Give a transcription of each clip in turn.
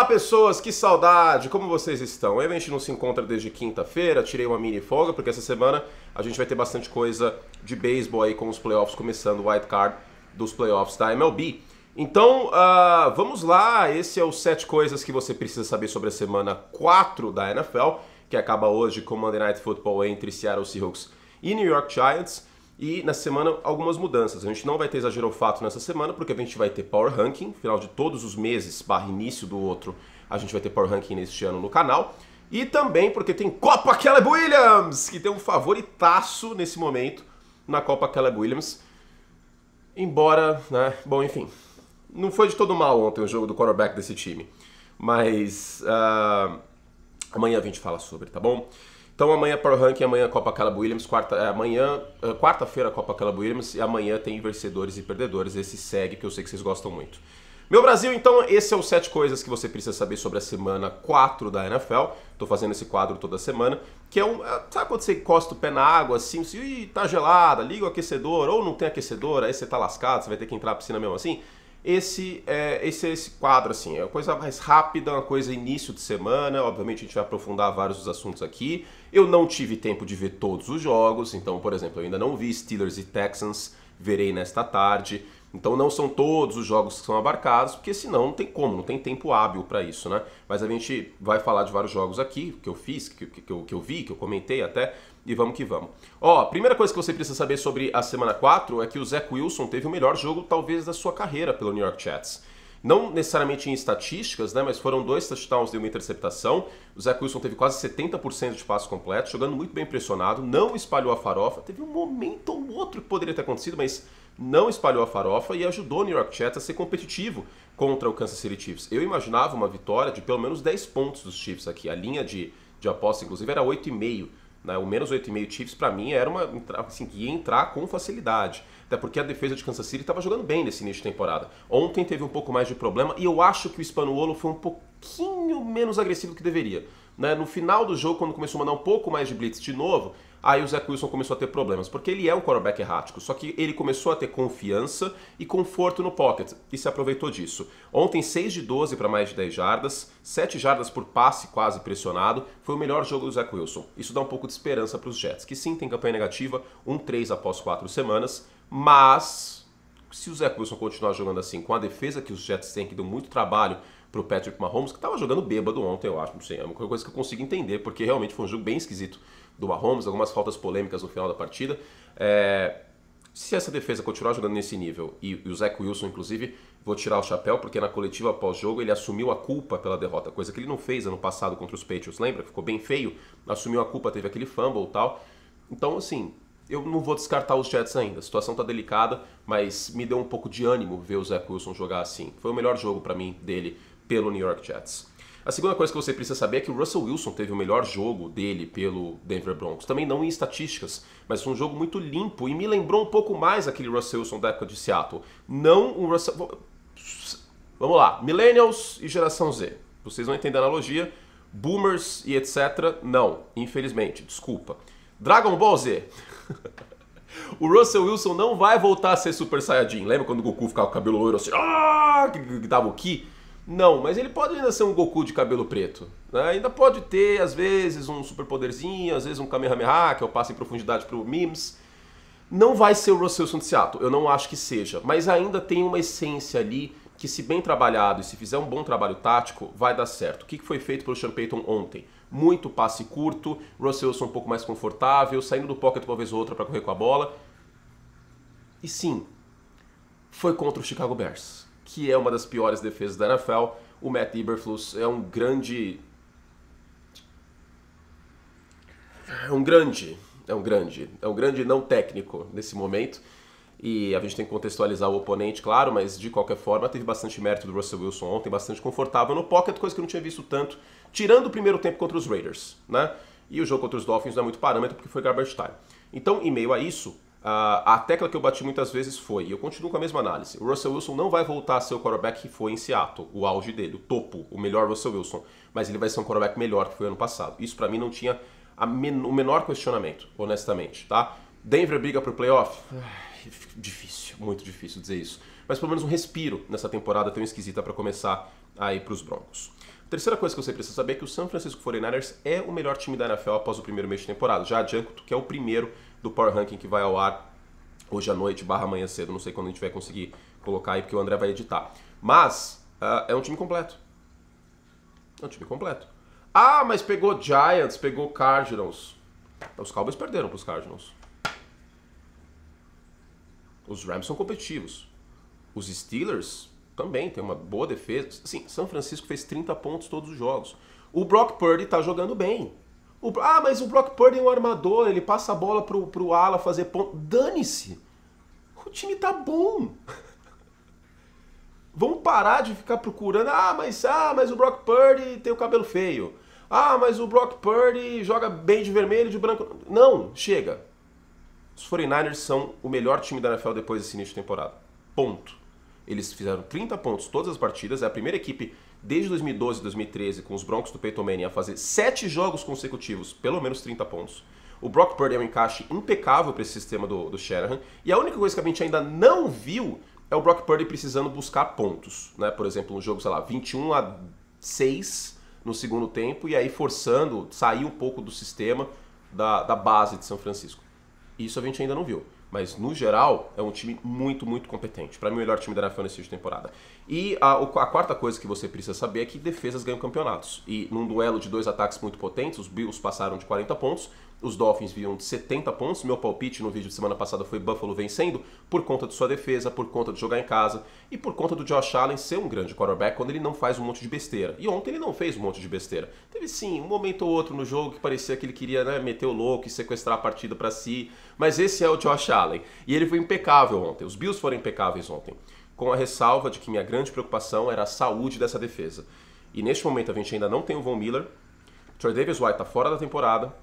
Olá pessoas, que saudade, como vocês estão? A gente não se encontra desde quinta-feira, tirei uma mini folga porque essa semana a gente vai ter bastante coisa de beisebol aí com os playoffs começando, o wild card dos playoffs da MLB. Então, vamos lá, esse é o 7 coisas que você precisa saber sobre a semana 4 da NFL, que acaba hoje com Monday Night Football entre Seattle Seahawks e New York Giants. E na semana algumas mudanças. A gente não vai ter exagero fato nessa semana, porque a gente vai ter Power Ranking, final de todos os meses, barra início do outro, a gente vai ter Power Ranking neste ano no canal. E também porque tem Copa Caleb Williams, que tem um favoritaço nesse momento na Copa Caleb Williams. Embora, né, bom, enfim, não foi de todo mal ontem o jogo do quarterback desse time. Mas amanhã a gente fala sobre, tá bom? Então amanhã Power Ranking, amanhã Copa Caleb Williams, quarta-feira Copa Caleb Williams e amanhã tem vencedores e perdedores, esse segue que eu sei que vocês gostam muito. Meu Brasil, então esse é o 7 coisas que você precisa saber sobre a semana 4 da NFL, tô fazendo esse quadro toda semana, que é sabe quando você encosta o pé na água assim, tá gelada, liga o aquecedor, ou não tem aquecedor, aí você tá lascado, você vai ter que entrar na piscina mesmo assim. Esse é esse quadro, assim, é uma coisa mais rápida, uma coisa início de semana, obviamente a gente vai aprofundar vários dos assuntos aqui. Eu não tive tempo de ver todos os jogos, então, por exemplo, eu ainda não vi Steelers e Texans, verei nesta tarde. Então não são todos os jogos que são abarcados, porque senão não tem como, não tem tempo hábil para isso, né? Mas a gente vai falar de vários jogos aqui, que eu fiz, que eu vi, que eu comentei até, e vamos que vamos. Ó, a primeira coisa que você precisa saber sobre a semana 4 é que o Zach Wilson teve o melhor jogo, talvez, da sua carreira pelo New York Jets. Não necessariamente em estatísticas, né, mas foram 2 touchdowns e uma interceptação. O Zach Wilson teve quase 70% de passos completos, jogando muito bem pressionado, não espalhou a farofa. Teve um momento ou outro que poderia ter acontecido, mas não espalhou a farofa e ajudou o New York Jets a ser competitivo contra o Kansas City Chiefs. Eu imaginava uma vitória de pelo menos 10 pontos dos Chiefs aqui. A linha de aposta, inclusive, era 8,5. Né? O menos 8,5 Chiefs, para mim, era uma assim, que ia entrar com facilidade. Até porque a defesa de Kansas City estava jogando bem nesse início de temporada. Ontem teve um pouco mais de problema e eu acho que o Spanuolo foi um pouquinho menos agressivo do que deveria. Né? No final do jogo, quando começou a mandar um pouco mais de blitz de novo, aí o Zach Wilson começou a ter problemas, porque ele é um quarterback errático, só que ele começou a ter confiança e conforto no pocket, e se aproveitou disso. Ontem, 6 de 12 para mais de 10 jardas, 7 jardas por passe quase pressionado, foi o melhor jogo do Zach Wilson. Isso dá um pouco de esperança para os Jets, que sim, tem campanha negativa, 1-3 após 4 semanas, mas se o Zach Wilson continuar jogando assim, com a defesa que os Jets têm, que deu muito trabalho pro Patrick Mahomes, que estava jogando bêbado ontem, eu acho, não sei, é uma coisa que eu consigo entender, porque realmente foi um jogo bem esquisito do Mahomes, algumas faltas polêmicas no final da partida. Se essa defesa continuar jogando nesse nível, e o Zach Wilson, inclusive, vou tirar o chapéu, porque na coletiva pós-jogo ele assumiu a culpa pela derrota, coisa que ele não fez ano passado contra os Patriots, lembra? Ficou bem feio, assumiu a culpa, teve aquele fumble e tal. Então, assim, eu não vou descartar os Jets ainda, a situação tá delicada, mas me deu um pouco de ânimo ver o Zach Wilson jogar assim. Foi o melhor jogo para mim dele pelo New York Jets. A segunda coisa que você precisa saber é que o Russell Wilson teve o melhor jogo dele pelo Denver Broncos. Também não em estatísticas, mas foi um jogo muito limpo e me lembrou um pouco mais aquele Russell Wilson da época de Seattle. Não um Russell... Vamos lá, Millennials e Geração Z. Vocês vão entender a analogia. Boomers e etc. Não, infelizmente, desculpa. Dragon Ball Z. O Russell Wilson não vai voltar a ser Super Saiyajin. Lembra quando o Goku ficava com o cabelo loiro assim, que dava o Ki? Não, mas ele pode ainda ser um Goku de cabelo preto. Né? Ainda pode ter, às vezes, um superpoderzinho, às vezes um Kamehameha, que é o passe em profundidade pro Mims. Não vai ser o Russell Wilson de Seattle, eu não acho que seja. Mas ainda tem uma essência ali que, se bem trabalhado e se fizer um bom trabalho tático, vai dar certo. O que foi feito pelo Sean Payton ontem? Muito passe curto, Russell Wilson um pouco mais confortável, saindo do pocket uma vez ou outra para correr com a bola. E sim, foi contra o Chicago Bears, que é uma das piores defesas da NFL. O Matt Eberflus é um grande não técnico nesse momento. E a gente tem que contextualizar o oponente, claro, mas de qualquer forma teve bastante mérito do Russell Wilson ontem, bastante confortável no pocket, coisa que eu não tinha visto tanto, tirando o primeiro tempo contra os Raiders, né? E o jogo contra os Dolphins não é muito parâmetro porque foi garbage time. Então, em meio a isso, a tecla que eu bati muitas vezes foi, e eu continuo com a mesma análise, o Russell Wilson não vai voltar a ser o quarterback que foi em Seattle, o auge dele, o topo, o melhor Russell Wilson, mas ele vai ser um quarterback melhor que foi ano passado. Isso pra mim não tinha o menor questionamento, honestamente, tá? Denver briga pro playoff? Difícil, muito difícil dizer isso. Mas pelo menos um respiro nessa temporada tão esquisita pra começar aí para os Broncos. Terceira coisa que você precisa saber é que o San Francisco 49ers é o melhor time da NFL após o primeiro mês de temporada. Já adianto que é o primeiro do Power Ranking que vai ao ar hoje à noite, amanhã cedo. Não sei quando a gente vai conseguir colocar aí, porque o André vai editar. Mas é um time completo. É um time completo. Ah, mas pegou Giants, pegou Cardinals. Os Cowboys perderam para os Cardinals. Os Rams são competitivos. Os Steelers também tem uma boa defesa. Sim, São Francisco fez 30 pontos todos os jogos. O Brock Purdy tá jogando bem. Mas o Brock Purdy é um armador, ele passa a bola pro ala fazer ponto. Dane-se! O time tá bom. Vamos parar de ficar procurando. Mas o Brock Purdy tem o cabelo feio. Mas o Brock Purdy joga bem de vermelho e de branco. Não, chega. Os 49ers são o melhor time da NFL depois desse início de temporada. Ponto. Eles fizeram 30 pontos todas as partidas. É a primeira equipe desde 2012 e 2013 com os Broncos do Peyton Manning a fazer 7 jogos consecutivos, pelo menos 30 pontos. O Brock Purdy é um encaixe impecável para esse sistema do Shanahan. E a única coisa que a gente ainda não viu é o Brock Purdy precisando buscar pontos. Né? Por exemplo, um jogo, 21-6 no segundo tempo e aí forçando sair um pouco do sistema da base de São Francisco. Isso a gente ainda não viu. Mas, no geral, é um time muito, muito competente. Para mim, o melhor time da NFL nesse tipo de temporada. E a quarta coisa que você precisa saber é que defesas ganham campeonatos. E num duelo de 2 ataques muito potentes, os Bills passaram de 40 pontos, os Dolphins viram de 70 pontos. Meu palpite no vídeo de semana passada foi Buffalo vencendo por conta de sua defesa, por conta de jogar em casa e por conta do Josh Allen ser um grande quarterback quando ele não faz um monte de besteira. E ontem ele não fez um monte de besteira. Teve sim um momento ou outro no jogo que parecia que ele queria meter o louco e sequestrar a partida para si, mas esse é o Josh Allen. E ele foi impecável ontem. Os Bills foram impecáveis ontem, com a ressalva de que minha grande preocupação era a saúde dessa defesa. E neste momento a gente ainda não tem o Von Miller, Troy Davis White está fora da temporada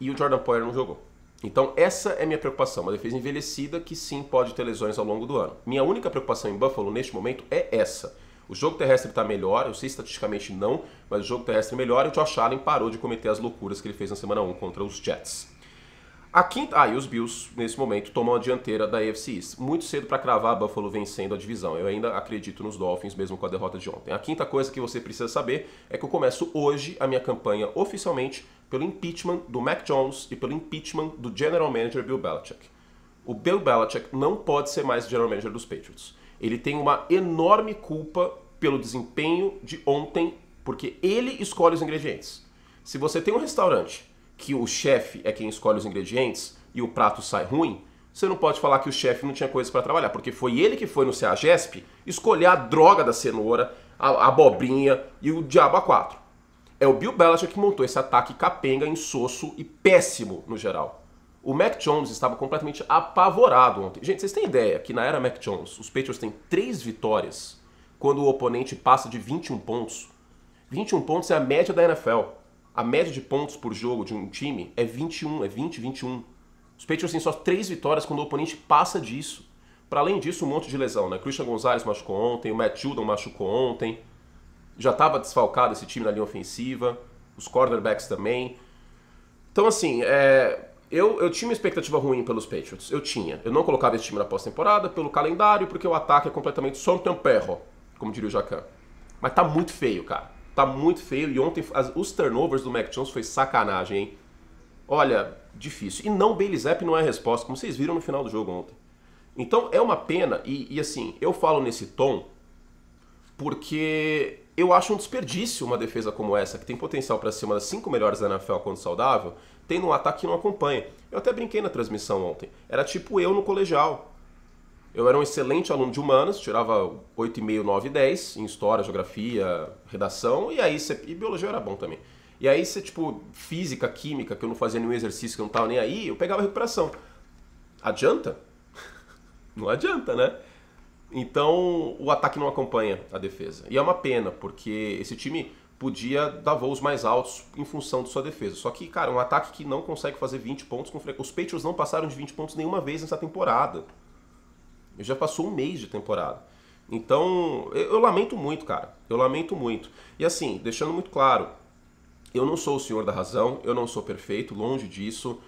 e o Jordan Poyer não jogou. Então essa é minha preocupação, uma defesa envelhecida que sim pode ter lesões ao longo do ano. Minha única preocupação em Buffalo neste momento é essa. O jogo terrestre está melhor, eu sei estatisticamente não, mas o jogo terrestre é melhor e o Josh Allen parou de cometer as loucuras que ele fez na semana 1 contra os Jets. E os Bills, nesse momento, tomam a dianteira da AFC East. Muito cedo para cravar a Buffalo vencendo a divisão. Eu ainda acredito nos Dolphins, mesmo com a derrota de ontem. A quinta coisa que você precisa saber é que eu começo hoje a minha campanha oficialmente pelo impeachment do Mac Jones e pelo impeachment do General Manager Bill Belichick. O Bill Belichick não pode ser mais General Manager dos Patriots. Ele tem uma enorme culpa pelo desempenho de ontem, porque ele escolhe os ingredientes. Se você tem um restaurante que o chefe é quem escolhe os ingredientes e o prato sai ruim, você não pode falar que o chefe não tinha coisas para trabalhar, porque foi ele que foi no CEAGESP escolher a droga da cenoura, a abobrinha e o diabo a 4. É o Bill Belichick que montou esse ataque capenga, insosso e péssimo no geral. O Mac Jones estava completamente apavorado ontem. Gente, vocês têm ideia que na era Mac Jones, os Patriots têm 3 vitórias quando o oponente passa de 21 pontos? 21 pontos é a média da NFL. A média de pontos por jogo de um time é 21, é 20, 21. Os Patriots têm só 3 vitórias quando o oponente passa disso. Para além disso, um monte de lesão, né? Christian Gonzalez machucou ontem, o Matt Judon machucou ontem. Já estava desfalcado esse time na linha ofensiva, os quarterbacks também. Então, assim, eu tinha uma expectativa ruim pelos Patriots. Eu tinha. Eu não colocava esse time na pós-temporada pelo calendário, porque o ataque é completamente só um temperro, como diria o Jacan. Mas tá muito feio, cara. Tá muito feio e ontem os turnovers do Mac Jones foi sacanagem, hein? Olha, difícil. E não, Bailey Zappe não é a resposta, como vocês viram no final do jogo ontem. Então é uma pena e assim, eu falo nesse tom porque eu acho um desperdício uma defesa como essa, que tem potencial para ser uma das 5 melhores da NFL quando saudável, tendo um ataque que não acompanha. Eu até brinquei na transmissão ontem. Era tipo eu no colegial. Eu era um excelente aluno de humanas, tirava 8,5, 9, 10 em história, geografia, redação, e biologia era bom também. E aí você, física, química, que eu não fazia nenhum exercício, que eu não tava nem aí, eu pegava recuperação. Adianta? Não adianta, né? Então, o ataque não acompanha a defesa. E é uma pena, porque esse time podia dar voos mais altos em função de sua defesa. Só que, cara, um ataque que não consegue fazer 20 pontos com frequência. Os Patriots não passaram de 20 pontos nenhuma vez nessa temporada. Já passou um mês de temporada. Então, eu lamento muito, cara. Eu lamento muito. E assim, deixando muito claro, eu não sou o senhor da razão, eu não sou perfeito, longe disso.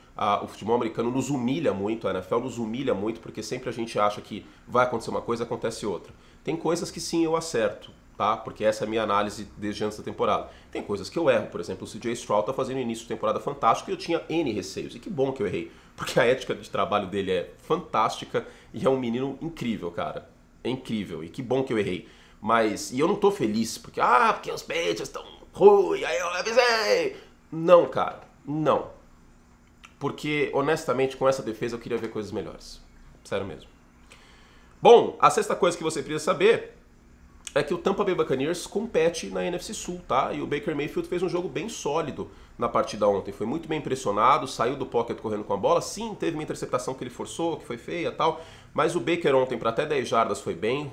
O futebol americano nos humilha muito, a NFL nos humilha muito, porque sempre a gente acha que vai acontecer uma coisa, acontece outra. Tem coisas que sim, eu acerto. tá? Porque essa é a minha análise desde antes da temporada. Tem coisas que eu erro, por exemplo, o CJ Stroud tá fazendo um início de temporada fantástico e eu tinha N receios. E que bom que eu errei, porque a ética de trabalho dele é fantástica e é um menino incrível, cara. É incrível, e que bom que eu errei. Mas, e eu não tô feliz, porque os Patriots estão ruins, aí eu avisei. Não, cara, não. Porque, honestamente, com essa defesa eu queria ver coisas melhores. Sério mesmo. Bom, a sexta coisa que você precisa saber é que o Tampa Bay Buccaneers compete na NFC Sul, tá? E o Baker Mayfield fez um jogo bem sólido na partida ontem. Foi muito bem impressionado, saiu do pocket correndo com a bola. Sim, teve uma interceptação que ele forçou, que foi feia e tal. Mas o Baker ontem, para até 10 jardas, foi bem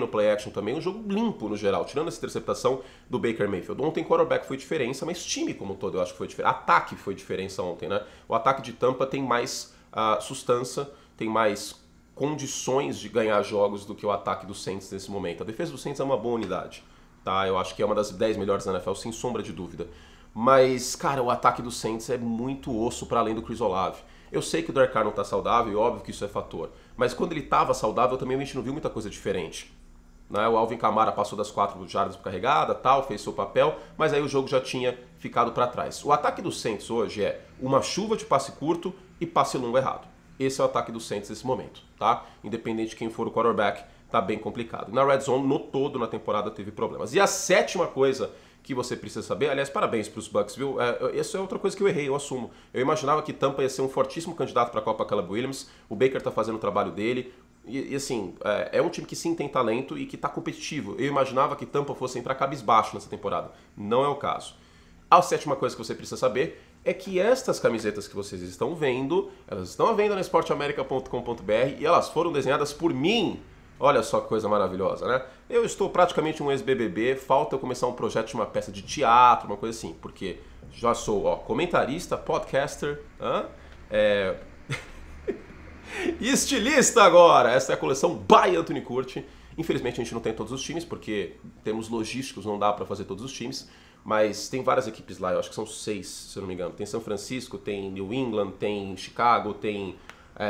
no play action também. Um jogo limpo no geral, tirando essa interceptação do Baker Mayfield. Ontem quarterback foi diferença, mas time como um todo eu acho que foi diferença. Ataque foi diferença ontem, né? O ataque de Tampa tem mais sustância, tem mais condições de ganhar jogos do que o ataque do Saints nesse momento. A defesa do Saints é uma boa unidade, tá? Eu acho que é uma das 10 melhores da NFL, sem sombra de dúvida. Mas, cara, o ataque do Saints é muito osso para além do Chris Olave. Eu sei que o Derek Carr não tá saudável, e óbvio que isso é fator. Mas quando ele tava saudável, também a gente não viu muita coisa diferente. Né? O Alvin Kamara passou das 4 jardas por carregada, tal, fez seu papel, mas aí o jogo já tinha ficado para trás. O ataque do Saints hoje é uma chuva de passe curto e passe longo errado. Esse é o ataque do Saints nesse momento, tá? Independente de quem for o quarterback, tá bem complicado. Na Red Zone, no todo, na temporada, teve problemas. E a sétima coisa que você precisa saber, aliás, parabéns pros Bucks, viu? Essa é outra coisa que eu errei, eu assumo. Eu imaginava que Tampa ia ser um fortíssimo candidato para a Copa Caleb Williams, o Baker tá fazendo o trabalho dele, e assim, é um time que sim tem talento e que tá competitivo. Eu imaginava que Tampa fosse entrar cabisbaixo nessa temporada. Não é o caso. A sétima coisa que você precisa saber é que estas camisetas que vocês estão vendo, elas estão à venda na esporteamerica.com.br e elas foram desenhadas por mim. Olha só que coisa maravilhosa, né? Eu estou praticamente um ex-BBB, falta eu começar um projeto de uma peça de teatro, uma coisa assim, porque já sou comentarista, podcaster, e estilista agora. Essa é a coleção by Anthony Curti. Infelizmente a gente não tem todos os times, porque temos logísticos, não dá para fazer todos os times. Mas tem várias equipes lá, eu acho que são 6, se eu não me engano. Tem São Francisco, tem New England, tem Chicago, tem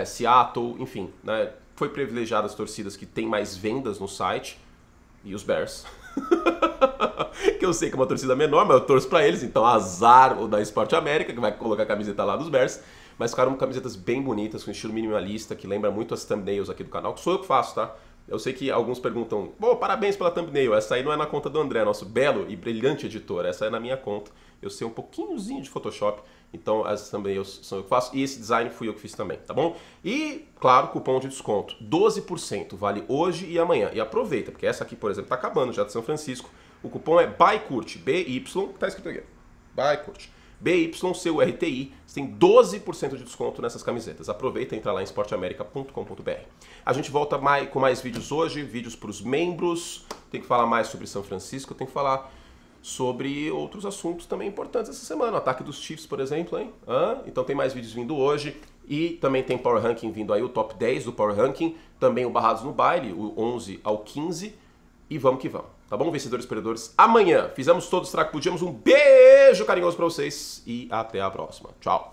Seattle, enfim. Né? Foi privilegiado as torcidas que tem mais vendas no site. E os Bears. Que eu sei que é uma torcida menor, mas eu torço pra eles. Então azar o da Esporte América, que vai colocar a camiseta lá dos Bears. Mas ficaram camisetas bem bonitas, com estilo minimalista, que lembra muito as thumbnails aqui do canal, que sou eu que faço, tá? Eu sei que alguns perguntam, parabéns pela thumbnail, essa aí não é na conta do André, nosso belo e brilhante editor, essa é na minha conta. Eu sei um pouquinhozinho de Photoshop, então as thumbnails são eu que faço, e esse design fui eu que fiz também, tá bom? E, claro, cupom de desconto, 12%, vale hoje e amanhã. E aproveita, porque essa aqui, por exemplo, tá acabando já de São Francisco. O cupom é BYCURT, BY, tá escrito aqui, BYCURT. BYCURTI, você tem 12% de desconto nessas camisetas. Aproveita e entra lá em esporteamerica.com.br. A gente volta com mais vídeos hoje, vídeos para os membros. Tem que falar mais sobre São Francisco, tem que falar sobre outros assuntos também importantes essa semana. O ataque dos Chiefs, por exemplo, hein? Então tem mais vídeos vindo hoje. E também tem Power Ranking vindo aí, o top 10 do Power Ranking. Também o Barrados no Baile, o 11 ao 15. E vamos que vamos. Tá bom, vencedores e perdedores? Amanhã fizemos todos o que podíamos. Um beijo carinhoso pra vocês e até a próxima. Tchau.